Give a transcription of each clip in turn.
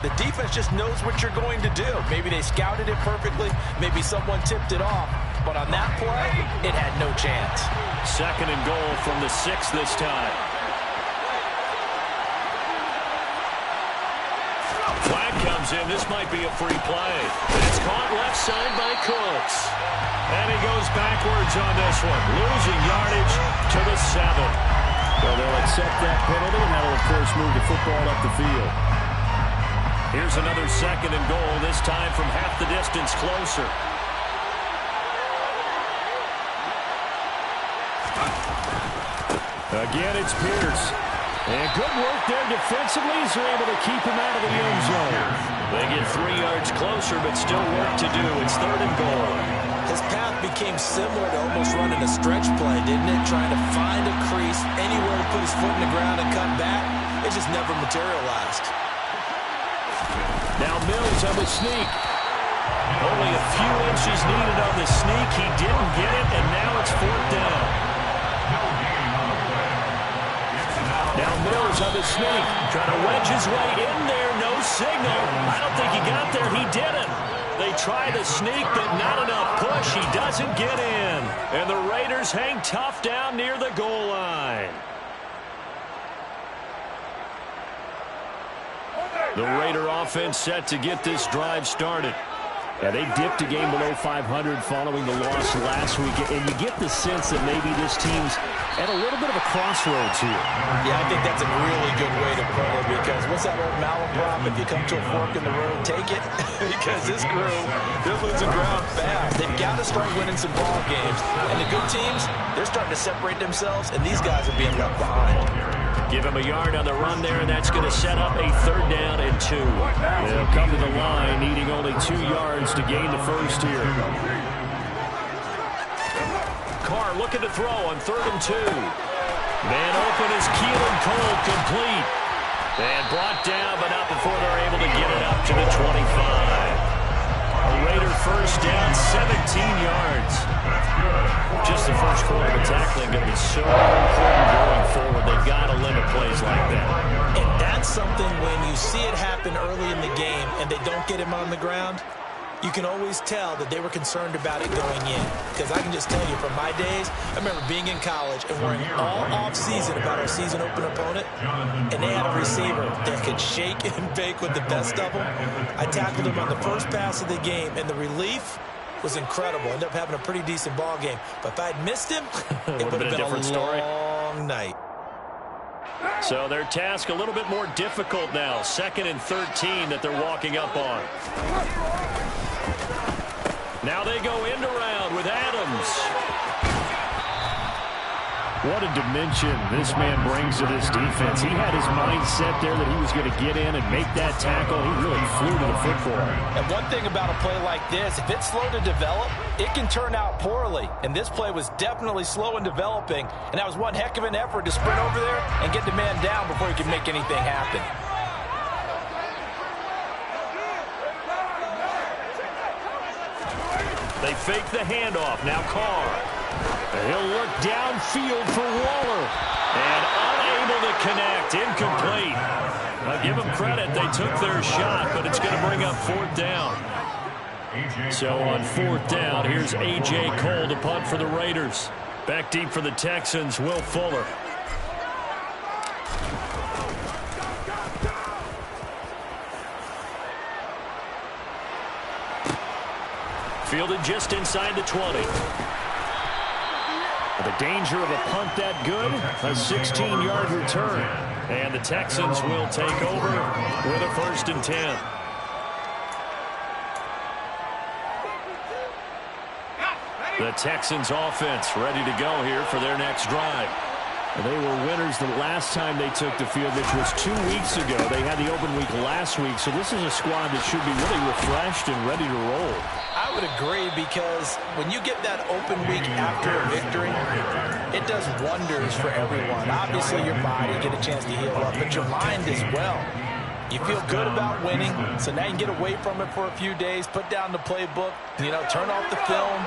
The defense just knows what you're going to do. Maybe they scouted it perfectly. Maybe someone tipped it off. But on that play, it had no chance. 2nd and goal from the 6 this time. Flag comes in. This might be a free play. It's caught left side by Cooks. And he goes backwards on this one. Losing yardage to the 7. Well, they'll accept that penalty, and that'll, of course, move the football up the field. Here's another 2nd and goal, this time from half the distance closer. Again, it's Pierce. And good work there defensively as they're able to keep him out of the end zone. They get 3 yards closer, but still work to do. It's 3rd and goal. His path became similar to almost running a stretch play, didn't it? Trying to find a crease, anywhere to put his foot in the ground and cut back. It just never materialized. Now Mills on the sneak. Only a few inches needed on the sneak. He didn't get it, and now it's 4th down. Now Mills on the sneak. Trying to wedge his way in there. No signal. I don't think he got there. He didn't. They try the sneak, but not enough push. He doesn't get in. And the Raiders hang tough down near the goal line. The Raider offense set to get this drive started. Yeah, they dipped a game below 500 following the loss last week, and you get the sense that maybe this team's at a little bit of a crossroads here. Yeah, I think that's a really good way to put it, because what's that old malaprop? If you come to a fork in the road, take it. Because this crew, they're losing ground fast. They've got to start winning some ball games. And the good teams, they're starting to separate themselves, and these guys are being left behind. Give him a yard on the run there, and that's going to set up a 3rd down and 2. They'll come to the line, needing only 2 yards to gain the first here. Carr looking to throw on 3rd and 2. Man open is Keelan Cole, complete. And brought down, but not before they're able to get it up to the 25. A Raider first down, 17 yards. Just the first quarter of the tackling going to be so important going forward. They've got to limit plays like that. And that's something when you see it happen early in the game and they don't get him on the ground, you can always tell that they were concerned about it going in. Because I can just tell you from my days, I remember being in college and worrying all off-season about our season-open opponent, and they had a receiver that could shake and bake with the best of them. I tackled him on the first pass of the game, and the relief was incredible. Ended up having a pretty decent ball game. But if I'd missed him, it would have been a different story. Long night. So their task a little bit more difficult now. 2nd and 13 that they're walking up on. Now they go end around with Adams. What a dimension this man brings to this defense. He had his mind set there that he was going to get in and make that tackle. He really flew to the football. And one thing about a play like this, if it's slow to develop, it can turn out poorly. And this play was definitely slow in developing. And that was one heck of an effort to sprint over there and get the man down before he could make anything happen. They fake the handoff. Now Carr. He'll look downfield for Waller. And unable to connect. Incomplete. I'll give them credit. They took their shot, but it's going to bring up 4th down. So on 4th down, here's A.J. Cole to punt for the Raiders. Back deep for the Texans, Will Fuller. Fielded just inside the 20. The danger of a punt that good, a 16-yard return. And the Texans will take over with a 1st and 10. The Texans offense ready to go here for their next drive. They were winners the last time they took the field, which was 2 weeks ago. They had the open week last week, so this is a squad that should be really refreshed and ready to roll. I would agree, because when you get that open week after a victory, it does wonders for everyone. Obviously, your body, get a chance to heal up, but your mind as well. You feel good about winning, so now you can get away from it for a few days, put down the playbook, turn off the film.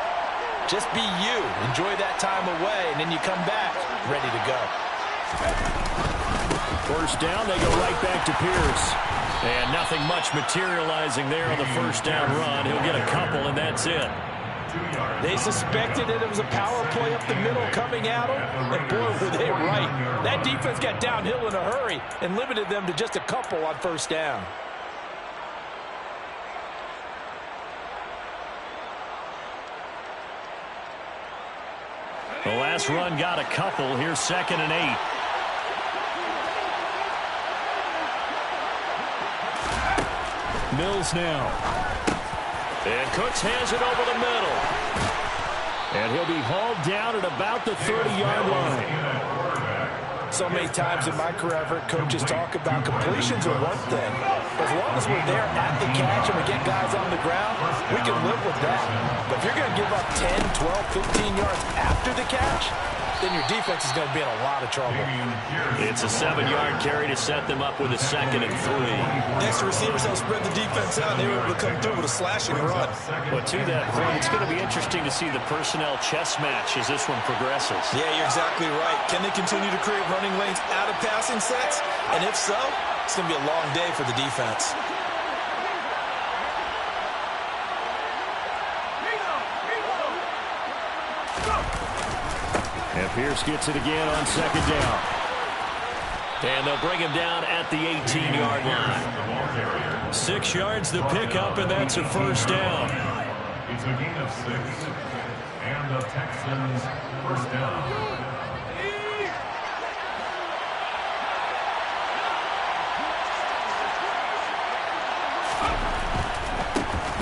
Just be you. Enjoy that time away, and then you come back ready to go. 1st down, they go right back to Pierce. And nothing much materializing there on the first down run. He'll get a couple, and that's it. They suspected that it was a power play up the middle coming at them, and boy, were they right. That defense got downhill in a hurry and limited them to just a couple on first down. The last run got a couple. Here's 2nd and 8. Mills now. And Cooks has it over the middle. And he'll be hauled down at about the 30-yard line. So many times in my career, I've heard coaches talk about completions are one thing. As long as we're there at the catch and we get guys on the ground, we can live with that. But if you're going to give up 10, 12, 15 yards after the catch, then your defense is going to be in a lot of trouble. It's a 7-yard carry to set them up with a 2nd and 3. Next, the receivers help spread the defense out, and they were able to come through with a slashing run. But to that point, it's going to be interesting to see the personnel chess match as this one progresses. Yeah, you're exactly right. Can they continue to create running lanes out of passing sets? And if so, it's going to be a long day for the defense. And Pierce gets it again on 2nd down. And they'll bring him down at the 18-yard line. 6 yards the pickup, and that's a first down. It's a gain of 6. And the Texans first down.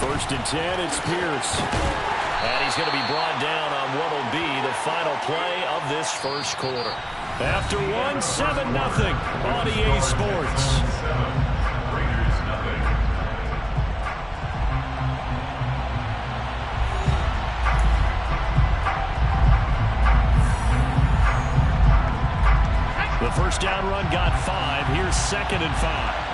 First and 10, it's Pierce. And he's going to be brought down on what will be the final play of this first quarter. After 7-0 on EA Sports. Raiders nothing. The first down run got 5. Here's 2nd and 5.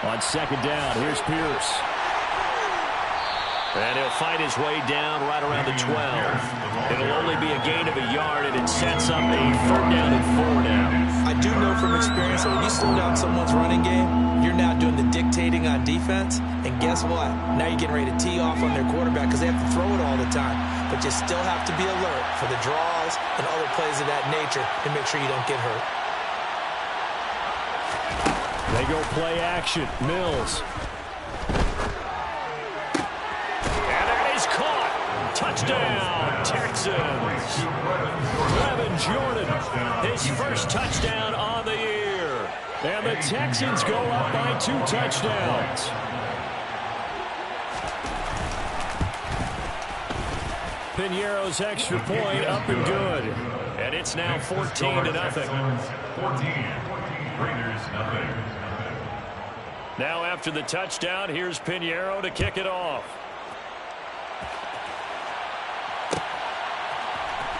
On 2nd down, here's Pierce. And he'll fight his way down right around the 12. It'll only be a gain of a yard, and it sets up a 3rd down and 4 now. I do know from experience that when you slow down someone's running game, you're now doing the dictating on defense. And guess what? Now you're getting ready to tee off on their quarterback because they have to throw it all the time. But you still have to be alert for the draws and other plays of that nature to make sure you don't get hurt. They go play action. Mills. And that is caught. Touchdown, Texans. Levin Jordan, his first touchdown on the year. And the Texans go up by 2 touchdowns. Piñeiro's extra point up and good. And it's now 14-0. 14. Raiders nothing. Now after the touchdown, here's Piñeiro to kick it off.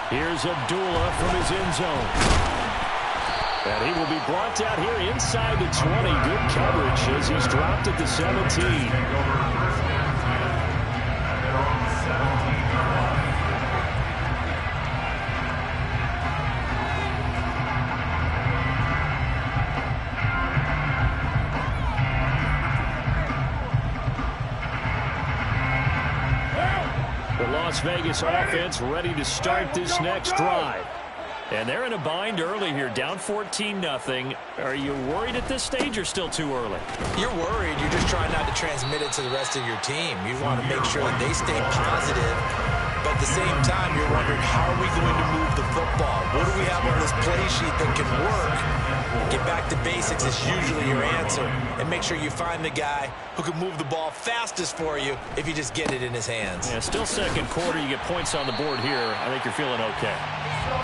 Here's Abdullah from his end zone. And he will be brought down here inside the 20. Good coverage as he's dropped at the 17. Las Vegas offense ready to start this next drive. And they're in a bind early here, down 14-0. Are you worried at this stage or still too early? You're worried. You're just trying not to transmit it to the rest of your team. You want to make sure that they stay positive. But at the same time, you're wondering, how are we going to move the football? What do we have on this play sheet that can work? Get back to basics is usually your answer. And make sure you find the guy who can move the ball fastest for you if you just get it in his hands. Yeah, still second quarter. You get points on the board here. I think you're feeling okay.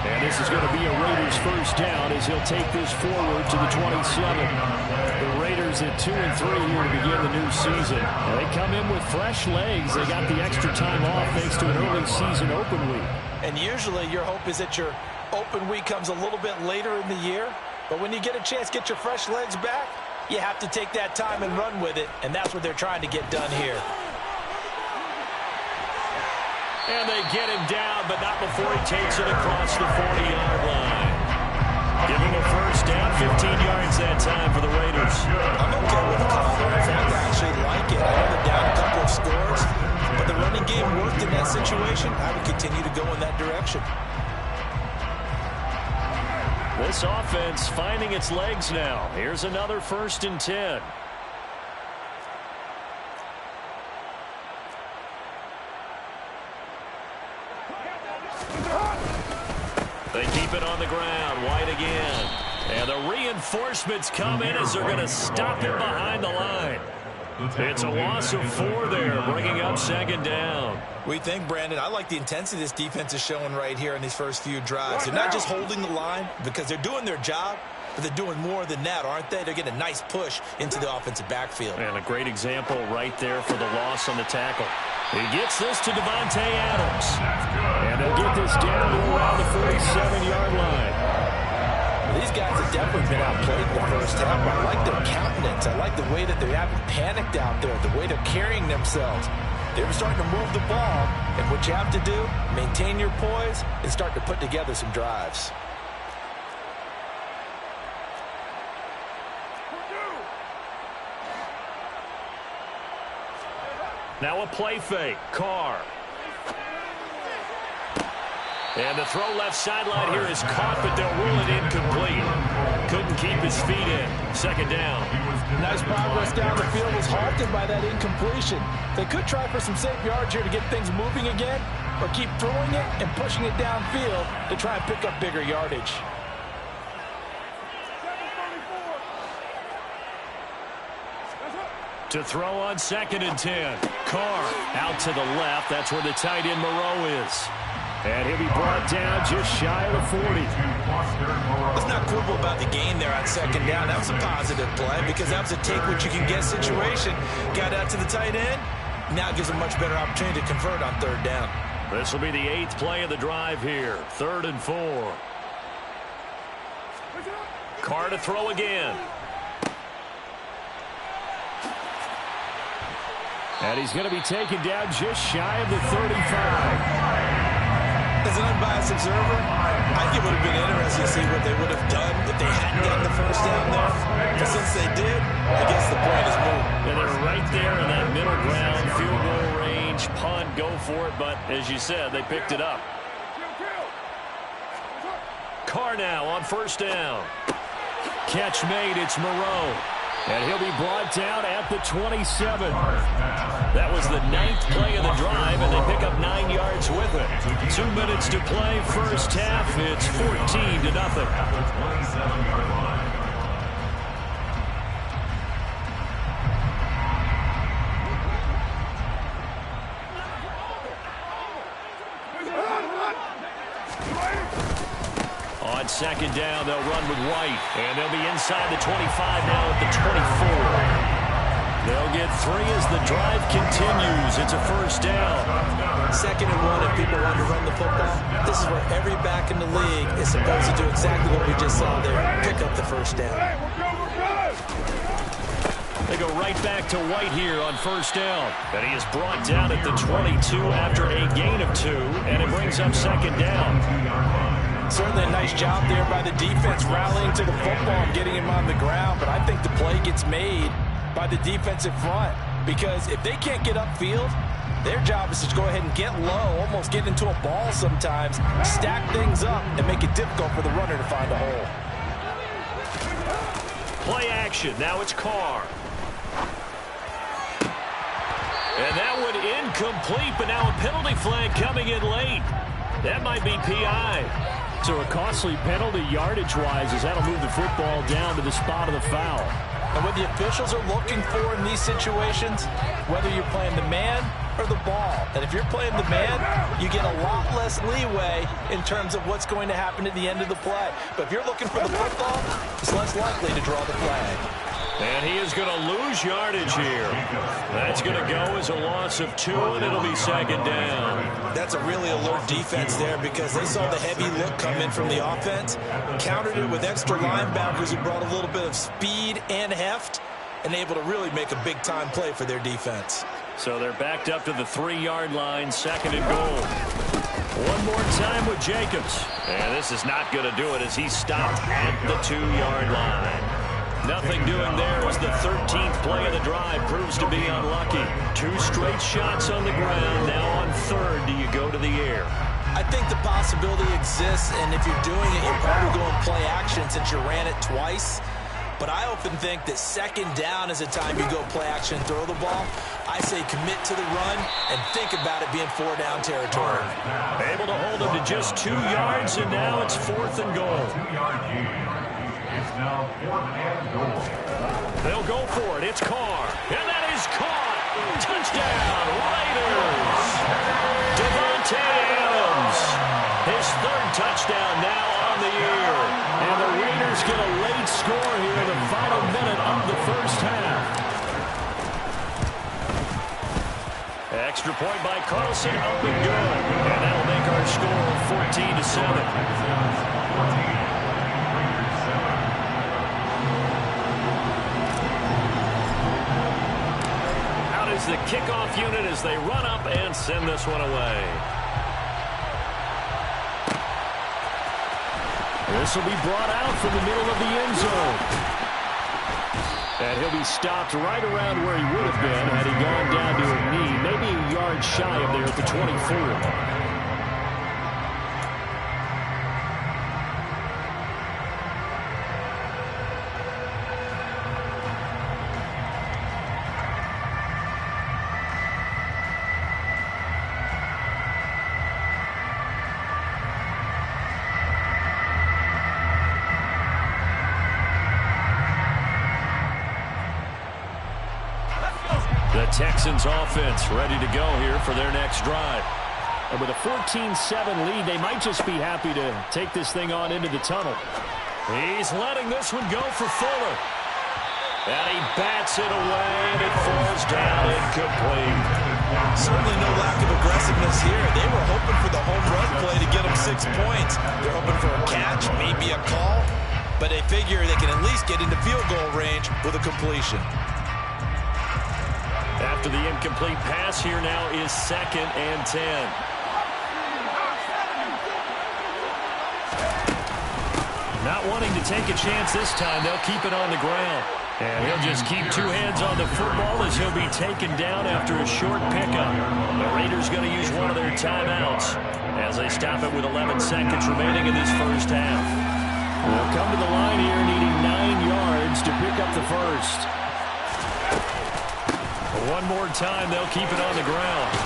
And this is going to be a Raiders first down as he'll take this forward to the 27. The Raiders at 2-3 here to begin the new season. And they come in with fresh legs. They got the extra time off thanks to an early season open week. And usually your hope is that your open week comes a little bit later in the year. But when you get a chance to get your fresh legs back, you have to take that time and run with it. And that's what they're trying to get done here. And they get him down, but not before he takes it across the 40-yard line. Give him a first down, 15 yards that time for the Raiders. I'm okay with the call. In fact, I actually like it. I know they're down a couple of scores, but the running game worked in that situation. I would continue to go in that direction. This offense finding its legs now. Here's another 1st and 10. They keep it on the ground. White again. And the reinforcements come in as they're going to stop him behind the line. It's a loss of 4 there, bringing up 2nd down. What do you think, Brandon? I like the intensity this defense is showing right here in these first few drives. They're not just holding the line because they're doing their job, but they're doing more than that, aren't they? They're getting a nice push into the offensive backfield. And a great example right there for the loss on the tackle. He gets this to Devontae Adams. And they'll get this down to around the 47-yard line. These guys have definitely been outplayed in the first half. I like their countenance. I like the way that they haven't panicked out there, the way they're carrying themselves. They're starting to move the ball, and what you have to do, maintain your poise and start to put together some drives. Now a play fake. Carr. And the throw left sideline here is caught, but they'll rule it incomplete. Couldn't keep his feet in. 2nd down. Nice progress down the field was halted by that incompletion. They could try for some safe yards here to get things moving again, or keep throwing it and pushing it downfield to try and pick up bigger yardage. To throw on 2nd and 10. Carr out to the left. That's where the tight end Moreau is. And he'll be brought down just shy of the 40. Let's not quibble about the gain there on 2nd down. That was a positive play because that was a take-what-you-can-get situation. Got out to the tight end. Now gives a much better opportunity to convert on 3rd down. This will be the 8th play of the drive here. 3rd and 4. Carr to throw again. And he's going to be taken down just shy of the 35. As an unbiased observer, I think it would have been interesting to see what they would have done if they hadn't gotten the first down there. But since they did, I guess the point is moved. And they're right there in that middle ground, field goal range, punt, go for it. But as you said, they picked it up. Carr now on 1st down. Catch made, it's Moreau. And he'll be brought down at the 27. That was the 9th play of the drive, and they pick up 9 yards with it. 2 minutes to play, first half. It's 14-0. On 2nd down, they'll run with White, and they'll be inside the 25 now at the 24. They'll get 3 as the drive continues. It's a first down. 2nd and 1 if people want to run the football. This is where every back in the league is supposed to do exactly what we just saw there. Pick up the first down. They go right back to White here on 1st down. And he is brought down at the 22 after a gain of 2, and it brings up 2nd down. Certainly a nice job there by the defense rallying to the football and getting him on the ground, but I think the play gets made by the defensive front because if they can't get upfield, their job is to go ahead and get low, almost get into a ball sometimes, stack things up, and make it difficult for the runner to find a hole. Play action. Now it's Carr. And that one incomplete, but now a penalty flag coming in late. That might be PI. So a costly penalty yardage-wise as that'll move the football down to the spot of the foul. And what the officials are looking for in these situations, whether you're playing the man or the ball, and if you're playing the man, you get a lot less leeway in terms of what's going to happen at the end of the play. But if you're looking for the football, it's less likely to draw the flag. And he is going to lose yardage here. That's going to go as a loss of 2, and it'll be 2nd down. That's a really alert defense there because they saw the heavy look come in from the offense, countered it with extra linebackers who brought a little bit of speed and heft, and able to really make a big-time play for their defense. So they're backed up to the 3-yard line, 2nd and goal. One more time with Jacobs. And this is not going to do it as he's stopped at the 2-yard line. Nothing doing there as the 13th play of the drive proves to be unlucky. 2 straight shots on the ground. Now on 3rd, do you go to the air? I think the possibility exists, and if you're doing it, you're probably going play action since you ran it twice. But I often think that 2nd down is a time you go play action and throw the ball. I say commit to the run and think about it being 4-down territory. Able to hold him to just 2 yards, and now it's 4th and goal. 2-yard gain. It's now 4th and goal. They'll go for it. It's Carr. And that is caught. Touchdown, Raiders. Devontae Adams. His 3rd touchdown now on the year. And the Raiders get a late score here in the final minute of the first half. Extra point by Carlson, up and good. And that'll make our score 14-7. The kickoff unit as they run up and send this one away. This will be brought out from the middle of the end zone. And he'll be stopped right around where he would have been had he gone down to a knee, maybe a yard shy of there at the 24. The Texans offense ready to go here for their next drive. And with a 14-7 lead, they might just be happy to take this thing on into the tunnel. He's letting this one go for Fuller. And he bats it away, and it falls down incomplete. Certainly no lack of aggressiveness here. They were hoping for the home run play to get them 6 points. They're hoping for a catch, maybe a call, but they figure they can at least get into field goal range with a completion. After the incomplete pass, here now is 2nd and 10. Not wanting to take a chance this time, they'll keep it on the ground. And he'll just keep 2 hands on the football as he'll be taken down after a short pickup. The Raiders going to use one of their timeouts as they stop it with 11 seconds remaining in this first half. They'll come to the line here needing 9 yards to pick up the first. One more time, they'll keep it on the ground.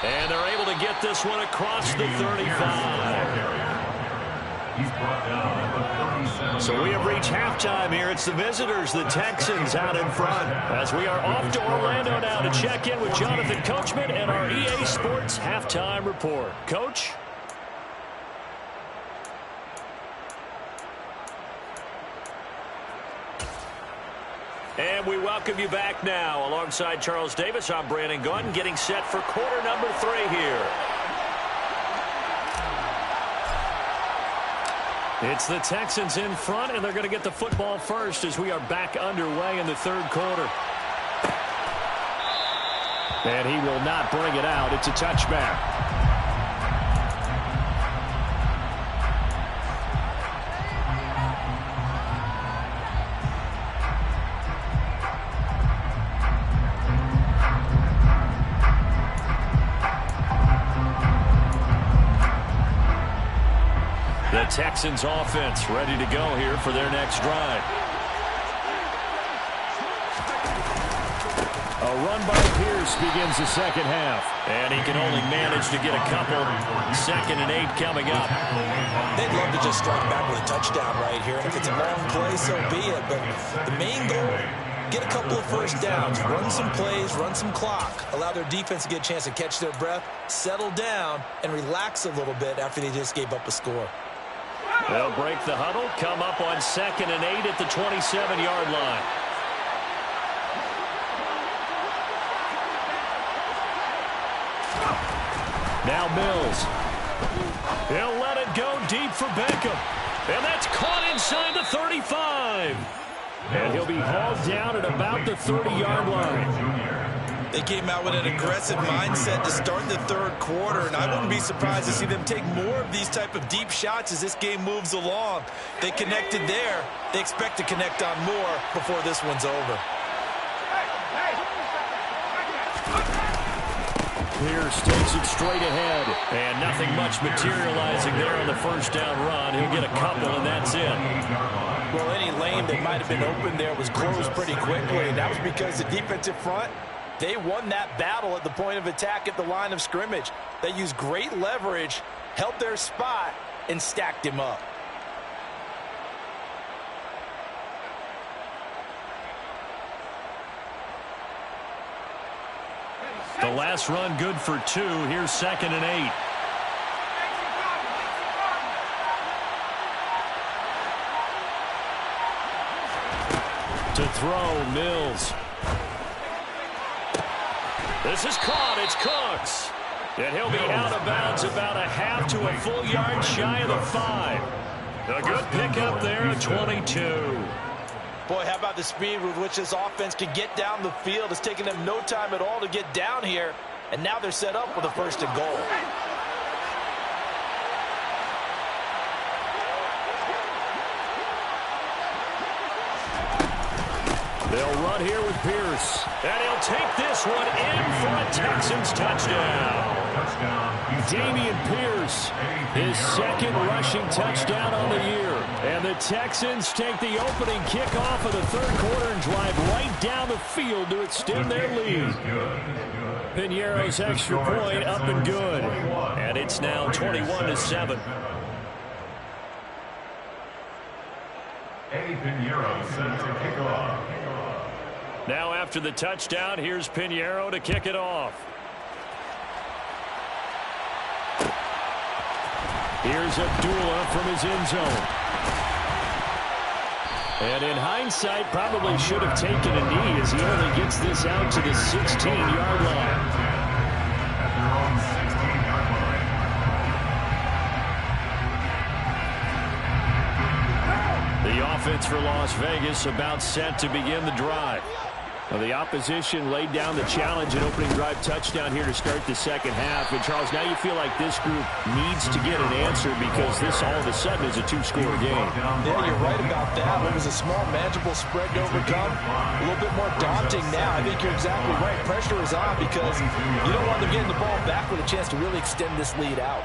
And they're able to get this one across the 35. So we have reached halftime here. It's the visitors, the Texans, out in front. As we are off to Orlando now to check in with Jonathan Coachman and our EA Sports Halftime Report. Coach? And we welcome you back now. Alongside Charles Davis, I'm Brandon Gaudin, getting set for quarter number 3 here. It's the Texans in front, and they're going to get the football first as we are back underway in the 3rd quarter. And he will not bring it out. It's a touchback. The Texans offense ready to go here for their next drive. A run by Pierce begins the second half. And he can only manage to get a couple. 2nd and 8 coming up. They'd love to just strike back with a touchdown right here. And if it's a long play, so be it. But the main goal, get a couple of first downs, run some plays, run some clock, allow their defense to get a chance to catch their breath, settle down, and relax a little bit after they just gave up a score. They'll break the huddle, come up on 2nd and 8 at the 27-yard line. Now Mills. He'll let it go deep for Beckham. And that's caught inside the 35. And he'll be hauled down at about the 30-yard line. They came out with an aggressive mindset to start the third quarter, and I wouldn't be surprised to see them take more of these type of deep shots as this game moves along. They connected there. They expect to connect on more before this one's over. Pierce takes it straight ahead, and nothing much materializing there on the first down run. He'll get a couple, and that's it. Well, any lane that might have been open there was closed pretty quickly, and that was because the defensive front, they won that battle at the point of attack at the line of scrimmage. They used great leverage, held their spot, and stacked him up. The last run good for 2. Here's 2nd and 8. To throw, Mills. This is caught. It's Cooks. And he'll be out of bounds about a half to a full yard shy of the 5. A good pickup there at 22. Boy, how about the speed with which this offense can get down the field? It's taken them no time at all to get down here, and now they're set up with a 1st and goal. They'll run here with Pierce, and he'll take this one in for a Texans touchdown. Dameon Pierce, his 2nd rushing touchdown on the year. And the Texans take the opening kickoff of the 3rd quarter and drive right down the field to extend their lead. Pinheiro's extra point up and good. And it's now 21-7. Eddie Pinheiro set to kick off. Now after the touchdown, here's Pinheiro to kick it off. Here's Abdullah from his end zone. And in hindsight, probably should have taken a knee as he only gets this out to the 16-yard line. At their own 16-yard line. The offense for Las Vegas about set to begin the drive. Well, the opposition laid down the challenge and opening drive touchdown here to start the 2nd half. And, Charles, now you feel like this group needs to get an answer because this all of a sudden is a 2-score game. Yeah, you're right about that. It was a small, manageable spread to overcome. A little bit more daunting now. I think you're exactly right. Pressure is on because you don't want them getting the ball back with a chance to really extend this lead out.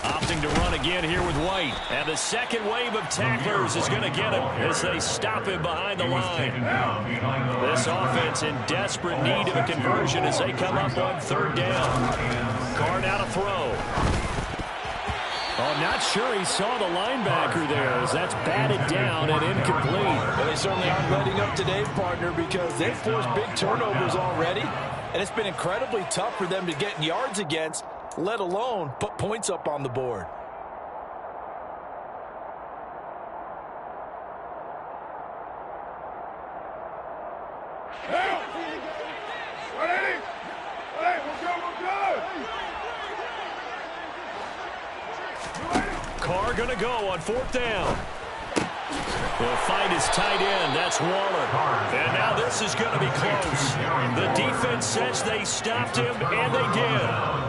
Opting to run again here with White. And the second wave of tacklers is going to get him as they stop him behind the line. This offense in desperate need of a conversion as they come up on 3rd down. Carr now to throw. Oh, not sure he saw the linebacker there as that's batted down and incomplete. Well, they certainly aren't letting up today, partner, because they've forced big turnovers already, and it's been incredibly tough for them to get yards against, let alone put points up on the board. Carr going to go on 4th down. They'll find his tight end. That's Waller. And now this is going to be close. The defense says they stopped him, and they did.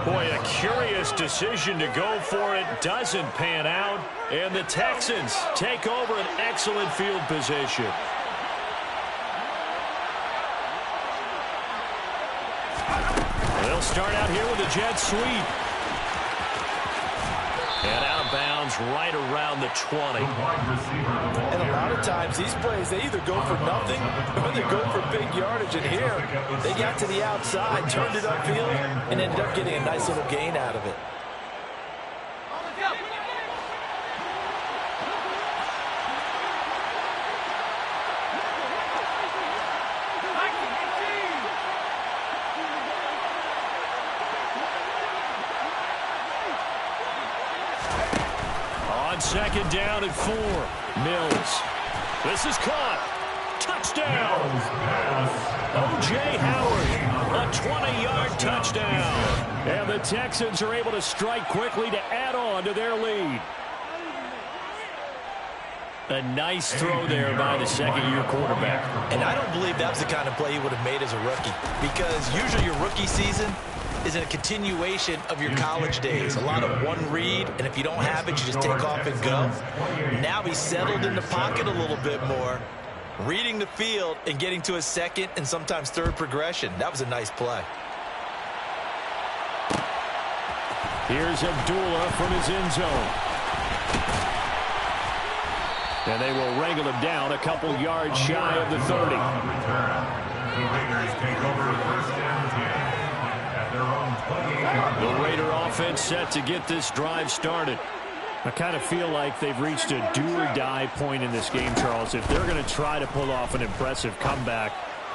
Boy, a curious decision to go for it. Doesn't pan out. And the Texans take over an excellent field position. They'll start out here with a jet sweep. And out of bounds right around the 20. And a lot of times these plays, they either go for nothing or they go for big yardage. And here, they got to the outside, turned it upfield, and ended up getting a nice little gain out of it. On 2nd down and 4. Mills. This is caught. Touchdown. O.J. Howard. A 20-yard touchdown. And the Texans are able to strike quickly to add on to their lead. A nice throw there by the second-year quarterback. And I don't believe that was the kind of play he would have made as a rookie, because usually your rookie season is a continuation of your college days. A lot of one read, and if you don't have it, you just take off and go. Now he's settled in the pocket a little bit more, reading the field and getting to his second and sometimes third progression. That was a nice play. Here's Abdullah from his end zone. And they will wrangle him down a couple yards shy of the 30. The Raiders take over first and 10 at their own 28. The Raider offense set to get this drive started. I kind of feel like they've reached a do-or-die point in this game, Charles. If they're going to try to pull off an impressive comeback,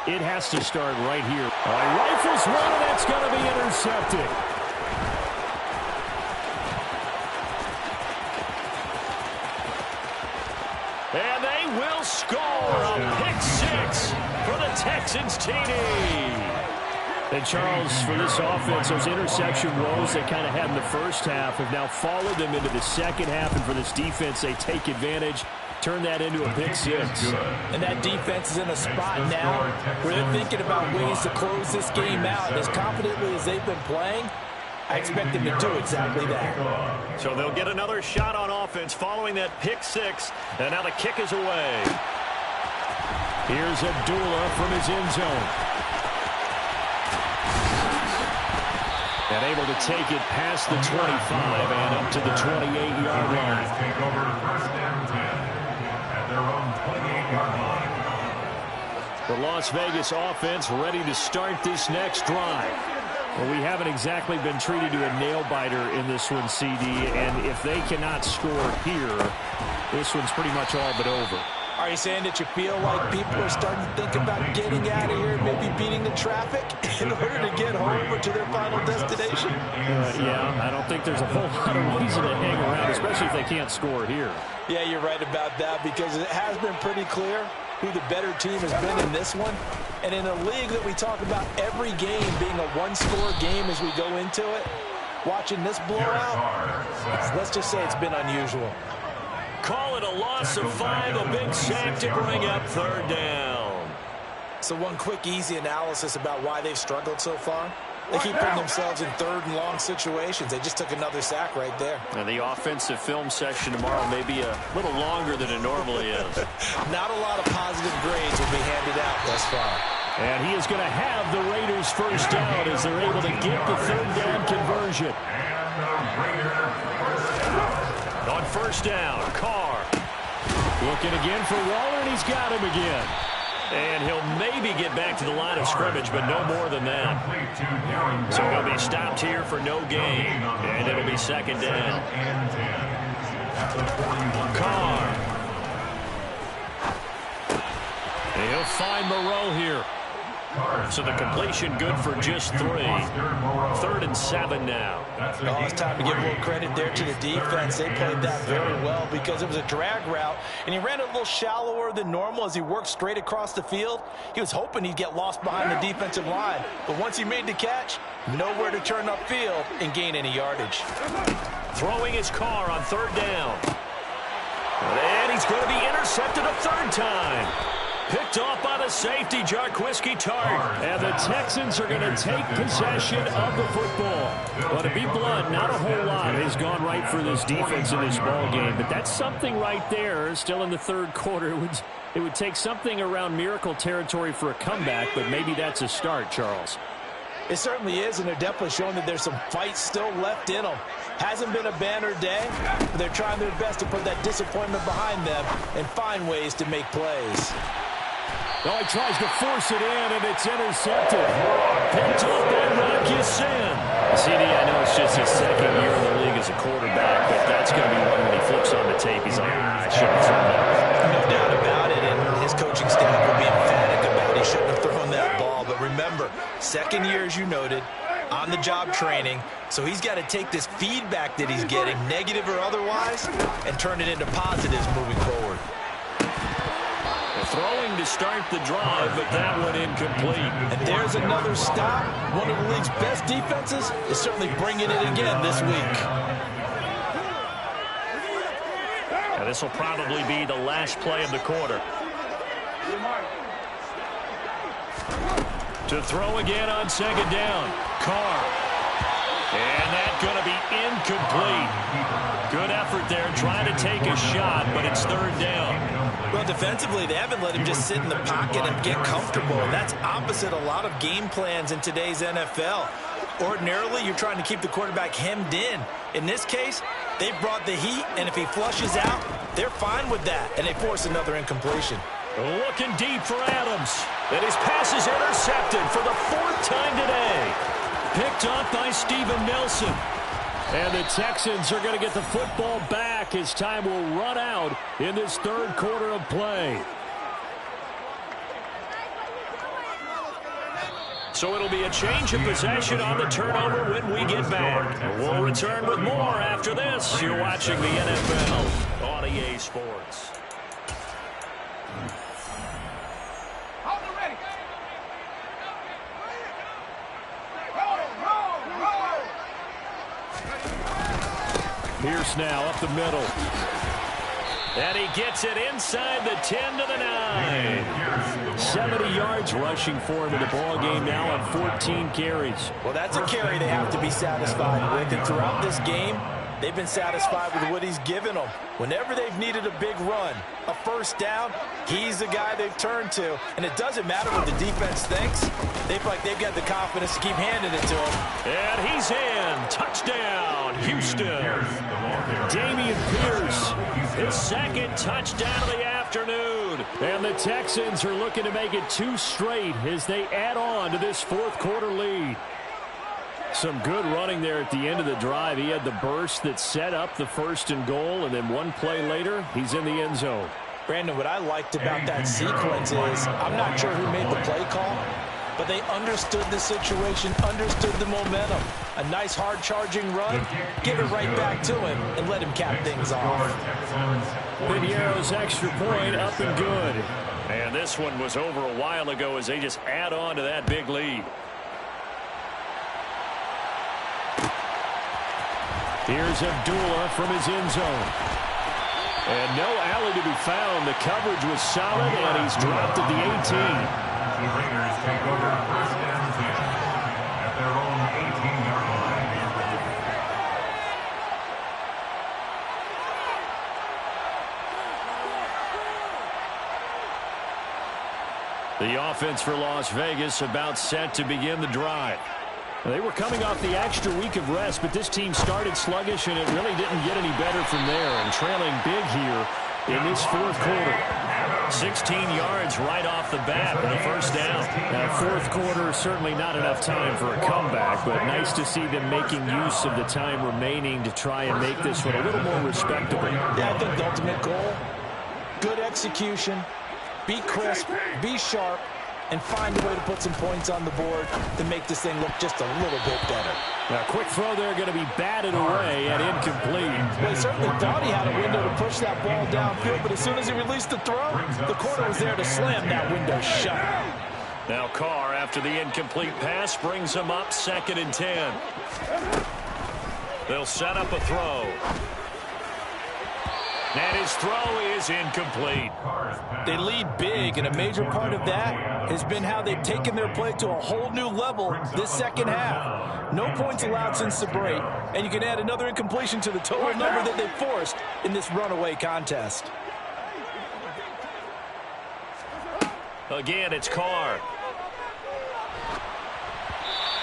it has to start right here. All right, rifles one, and that's going to be intercepted. And they will score a pick six for the Texans TD. And Charles, for this offense, those interception woes they kind of had in the first half have now followed them into the second half. And for this defense, they take advantage, turn that into a pick six. And that defense is in a spot now where they're thinking about ways to close this game out. And as confidently as they've been playing, I expect them to do exactly that. So they'll get another shot on offense following that pick six. And now the kick is away. Here's Abdullah from his end zone. And able to take it past the 25 and up to the 28-yard line. Take over first and 10 at their own 28-yard line. The Las Vegas offense ready to start this next drive. Well, we haven't exactly been treated to a nail-biter in this one, CD, and if they cannot score here, this one's pretty much all but over. Are you saying that you feel like people are starting to think about getting out of here and maybe beating the traffic in order to get home or to their final destination? Yeah, I don't think there's a whole lot of reason to hang around, especially if they can't score here. Yeah, you're right about that, because it has been pretty clear who the better team has been in this one. And in a league that we talk about every game being a one-score game as we go into it, watching this blowout, let's just say it's been unusual. Call it a loss of 5, a big sack to bring up third down. So one quick, easy analysis about why they've struggled so far. They keep putting themselves in third and long situations. They just took another sack right there. And the offensive film session tomorrow may be a little longer than it normally is. Not a lot of positive grades will be handed out thus far. And he is going to have the Raiders first down as they're able to get the third down conversion. On first down, Carr. Looking again for Waller, and he's got him again. And he'll maybe get back to the line of scrimmage, but no more than that. So he'll be stopped here for no gain, and it'll be second down. Carr. And he'll find Moreau here. So the completion good for just 3. 3rd and 7 now. Oh, it's time to give a little credit there to the defense. They played that very well because it was a drag route, and he ran it a little shallower than normal as he worked straight across the field. He was hoping he'd get lost behind the defensive line, but once he made the catch, nowhere to turn upfield and gain any yardage. Throwing his Carr on 3rd down. And he's going to be intercepted a 3rd time. Picked off by the safety, Jarquiski Tart. And the Texans are going to take possession of the football. Well, to be blunt, not a whole lot has gone right for this defense in this ball game, but that's something right there. Still in the 3rd quarter, it would take something around miracle territory for a comeback, but maybe that's a start, Charles. It certainly is, and they're definitely showing that there's some fight still left in them. Hasn't been a banner day, but they're trying their best to put that disappointment behind them and find ways to make plays. Oh, he tries to force it in, and it's intercepted. Picked up by Marcus in. CD, I know it's just his 2nd year in the league as a quarterback, but that's going to be one when he flips on the tape. He's like, I shouldn't have thrown that. No doubt about it, and his coaching staff will be emphatic about he shouldn't have thrown that ball. But remember, 2nd year, as you noted, on-the-job training, so he's got to take this feedback that he's getting, negative or otherwise, and turn it into positives moving forward. Throwing to start the drive, but that one incomplete. And there's another stop. One of the league's best defenses is certainly bringing it again this week. And this will probably be the last play of the quarter. To throw again on second down. Carr. And that's going to be incomplete. Good effort there trying to take a shot, but it's third down. Well, defensively, they haven't let him just sit in the pocket and get comfortable. And that's opposite a lot of game plans in today's NFL. Ordinarily, you're trying to keep the quarterback hemmed in. In this case, they brought the heat, and if he flushes out, they're fine with that, and they force another incompletion. Looking deep for Adams. And his pass is intercepted for the fourth time today. Picked up by Steven Nelson. And the Texans are going to get the football back as time will run out in this third quarter of play. So it'll be a change of possession on the turnover when we get back. We'll return with more after this. You're watching the NFL on EA Sports. Pierce now up the middle. And he gets it inside the 10 to the 9. 70 yards rushing for him in the ball game now on 14 carries. Well, that's a carry they have to be satisfied with. And throughout this game, they've been satisfied with what he's given them. Whenever they've needed a big run, a first down, he's the guy they've turned to. And it doesn't matter what the defense thinks. They feel like they've got the confidence to keep handing it to him. And he's in. Touchdown, Houston. Dameon Pierce. His second touchdown of the afternoon. And the Texans are looking to make it 2 straight as they add on to this fourth quarter lead. Some good running there at the end of the drive. He had the burst that set up the 1st and goal, and then one play later, he's in the end zone. Brandon, what I liked about that sequence is I'm not sure who made the play call, but they understood the situation, understood the momentum. A nice hard-charging run, give it right back to him, and let him cap things off. Piniero's extra point up and good. And this one was over a while ago as they just add on to that big lead. Here's Abdullah from his end zone. And no alley to be found. The coverage was solid, and he's dropped at the 18. The Raiders take over first and 10 at their own 18-yard line. The offense for Las Vegas about set to begin the drive. They were coming off the extra week of rest, but this team started sluggish, and it really didn't get any better from there, and trailing big here in this fourth quarter. 16 yards right off the bat and a first down. Fourth quarter, certainly not enough time for a comeback, but nice to see them making use of the time remaining to try and make this one a little more respectable. Yeah, I think the ultimate goal, good execution, be crisp, be sharp, and find a way to put some points on the board to make this thing look just a little bit better. Now, quick throw there, going to be batted away and incomplete. Well, he certainly thought he had a window to push that ball downfield, but as soon as he released the throw, the corner was there to slam that window shut. Now Carr, after the incomplete pass, brings him up 2nd and 10. They'll set up a throw. And his throw is incomplete. They lead big, and a major part of that has been how they've taken their play to a whole new level this second half. No points allowed since the break, and you can add another incompletion to the total number that they've forced in this runaway contest. Again, it's Carr.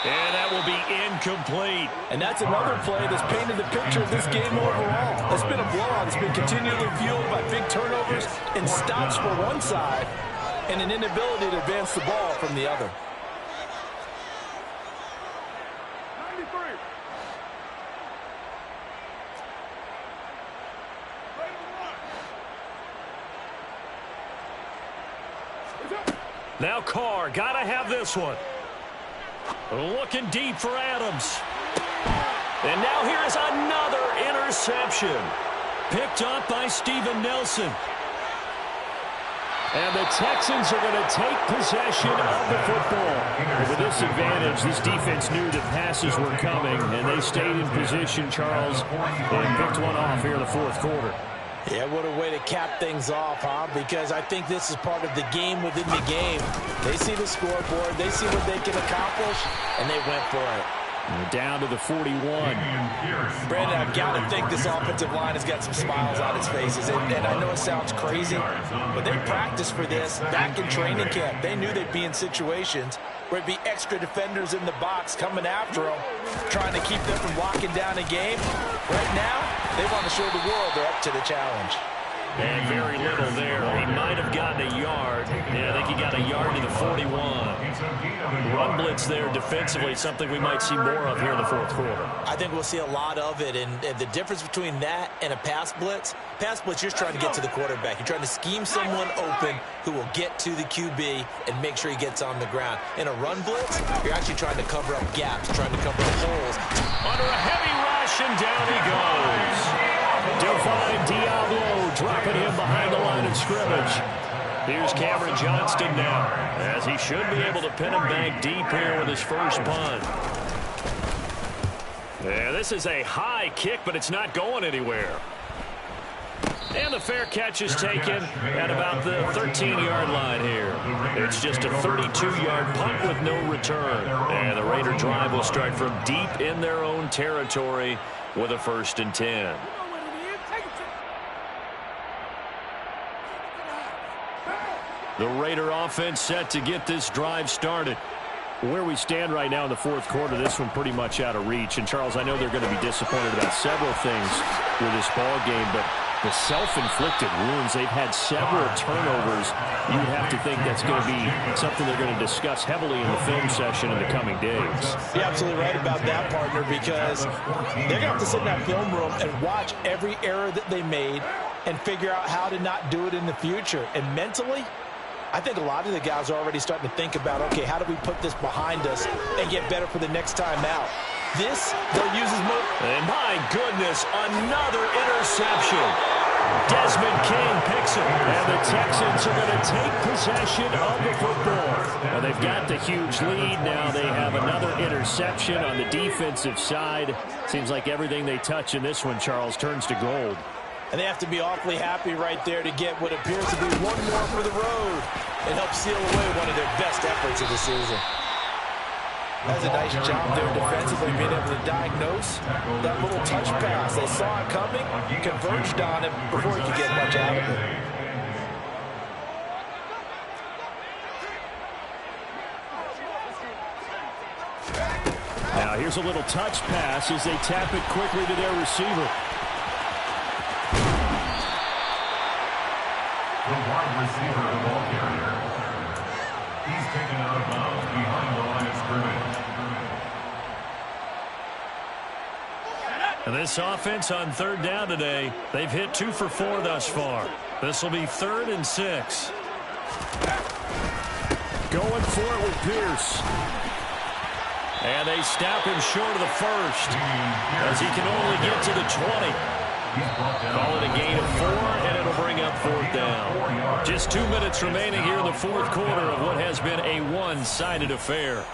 And that will be incomplete. And that's another play that's painted the picture of this game overall. It's been a blowout. It's been continually fueled by big turnovers and stops for one side and an inability to advance the ball from the other. Now Carr, gotta have this one. Looking deep for Adams. And now here is another interception. Picked up by Steven Nelson. And the Texans are going to take possession of the football. And with this advantage, this defense knew that passes were coming, and they stayed in position, Charles, and picked one off here in the fourth quarter. Yeah, what a way to cap things off, huh? Because I think this is part of the game within the game. They see the scoreboard, they see what they can accomplish, and they went for it. We're down to the 41. Brandon, I've got to think this offensive line has got some smiles on its faces. And I know it sounds crazy, but they practiced for this back in training camp. They knew they'd be in situations where it'd be extra defenders in the box coming after them, trying to keep them from locking down a game. Right now, they want to show the world they're up to the challenge. And very little there. He might have gotten a yard. Yeah, I think he got a yard to the 41. Run blitz there defensively, something we might see more of here in the fourth quarter. I think we'll see a lot of it, and the difference between that and a pass blitz, you're trying to get to the quarterback. You're trying to scheme someone open who will get to the QB and make sure he gets on the ground. In a run blitz, you're actually trying to cover up gaps, trying to cover up holes. Under a heavy rush, and down he goes. Divine Diablo dropping him behind the line of scrimmage. Here's Cameron Johnston now, as he should be able to pin him back deep here with his first punt. Yeah, this is a high kick, but it's not going anywhere. And the fair catch is taken at about the 13-yard line here. It's just a 32-yard punt with no return. And the Raider drive will start from deep in their own territory with a 1st and 10. The Raider offense set to get this drive started. Where we stand right now in the fourth quarter, this one pretty much out of reach. And, Charles, I know they're going to be disappointed about several things with this ball game, but the self-inflicted wounds, they've had several turnovers. You would have to think that's going to be something they're going to discuss heavily in the film session in the coming days. You're absolutely right about that, partner, because they're going to have to sit in that film room and watch every error that they made and figure out how to not do it in the future. And mentally, I think a lot of the guys are already starting to think about, okay, how do we put this behind us and get better for the next time out? This, they'll use as more. And my goodness, another interception. Desmond King picks it, and the Texans are going to take possession of the football. Now they've got the huge lead. Now they have another interception on the defensive side. Seems like everything they touch in this one, Charles, turns to gold. And they have to be awfully happy right there to get what appears to be one more for the road and help seal away one of their best efforts of the season. That's a nice job there defensively, being able to diagnose that little touch pass. They saw it coming, converged on it before he could get much out of it. Now here's a little touch pass as they tap it quickly to their receiver. The wide receiver, the ball carrier. He's taken out of bounds behind the line of scrimmage. And this offense on 3rd down today, they've hit 2 for 4 thus far. This will be 3rd and 6. Going for it with Pierce. And they snap him short of the 1st as he can only get to the 20. Call it a gain of 4, and it'll bring up 4th down. Just 2 minutes remaining here in the fourth quarter of what has been a one-sided affair.